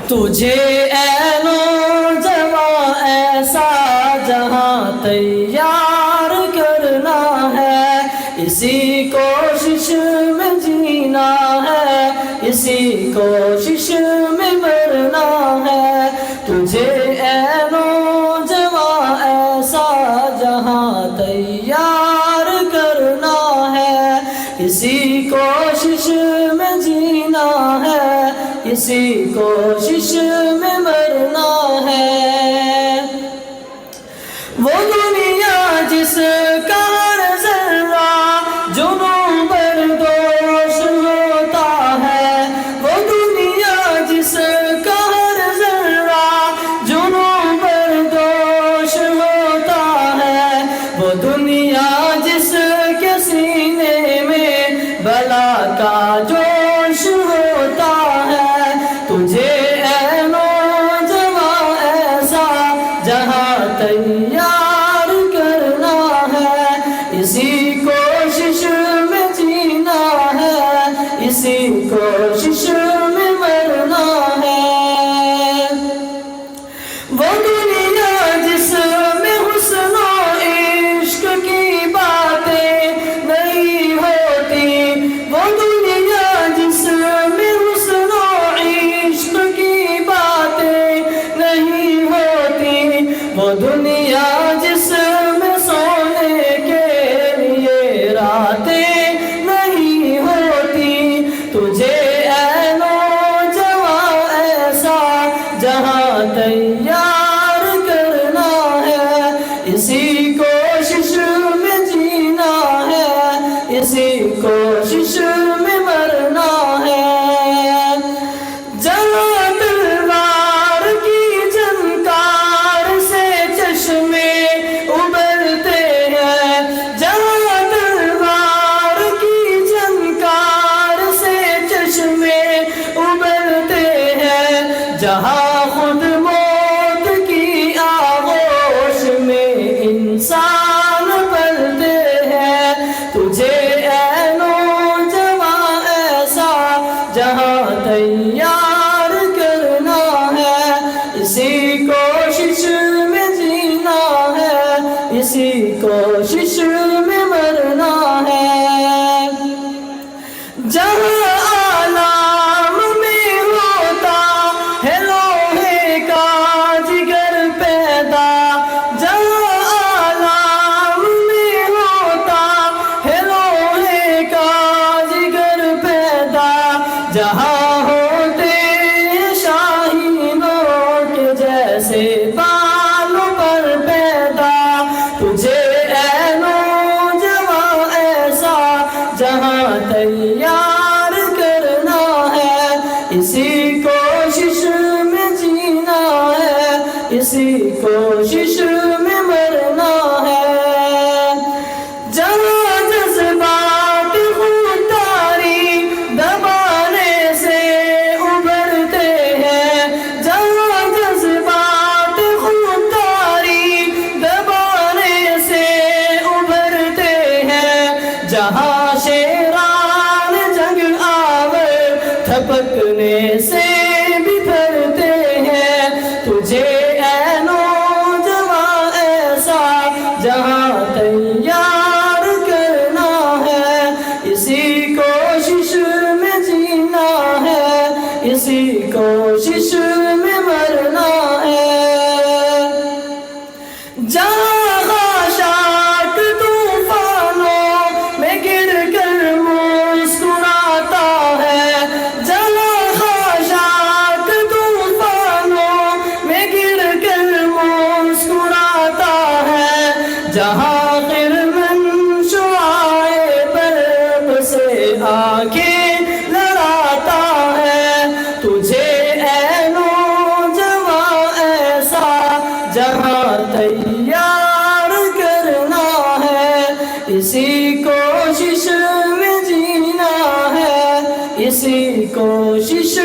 تجھے اے نوجواں ایسا جہاں تیار کرنا ہے، اسی کوشش میں جینا ہے، اسی کوشش میں مرنا ہے۔ تجھے اے نوجواں ایسا جہاں تیار کرنا ہے، اسی کوشش میں جینا ہے، اسی کوشش میں مرنا ہے۔ وہ دنیا جس کا ہر ذرہ جنوں بردوش ہوتا ہے، وہ دنیا جس کا ہر ذرہ جنوں بردوش ہوتا ہے، وہ دنیا جس کے سینے میں بلا کا جوش ہوتا ہے۔ تجھے اے نوجواں ایسا جہاں تیار کرنا ہے، اسی کوشش میں جینا ہے، اسی کوشش میں مرنا ہے۔ وہ دنیا جس میں حسن و عشق کی باتیں نہیں ہوتی، وہ دنیا جس میں حسن و عشق کی باتیں نہیں ہوتی، وہ دنیا جس میں سونے کے لیے راتیں نہیں ہوتی۔ تجھے اے نوجواں ایسا جہاں تیار کرنا ہے، اسی کوشش میں جینا ہے، اسی کوشش میں مرنا ہے۔ جہاں تلوار کی جھنکار سے چشمے ابلتے ہیں، جہاں تلوار کی جھنکار سے چشمے ابلتے ہیں، جہاں خود موت کی آغوش میں انسان پلتے ہیں۔ تجھے اے نوجواں ایسا جہاں تیار کرنا ہے، اسی کوشش میں جینا ہے، اسی کوشش میں مرنا ہے۔ جہاں عالم میں ہوتا ہے لوہے کا جگر پیدا، جہاں عالم میں ہوتا ہے لوہے کا جگر پیدا، جہاں ہوتے ہیں شاہینوں کے جیسے بالوں پر پیدا۔ تجھے اے نوجواں ایسا جہاں تیار کرنا ہے، اسی کوشش میں جینا ہے، اسی کوشش میں مرنا ہے۔ جہاں جذبات خودداری دبانے سے ابھرتے ہیں، جہاں جذبات خودداری دبانے سے ابھرتے ہیں، جہاں شیران جنگ آور تھپکنے سے بپھرتے ہیں۔ تجھے اے نوجواں ایسا جہاں تیار کرنا ہے، اسی کوشش میں جینا ہے، اسی کوشش میں مرنا ہے۔ جہاں خاشاک طوفانوں میں گر کر مسکراتا ہے، جہاں خاشاک طوفانوں میں گر کر مسکراتا ہے، جہاں خرمن شعاعیں برق سے آنکھیں لڑاتا ہے۔ تجھے اے نوجواں ایسا جہاں تیار کرنا ہے، اسی کوشش میں جینا ہے، اسی کوشش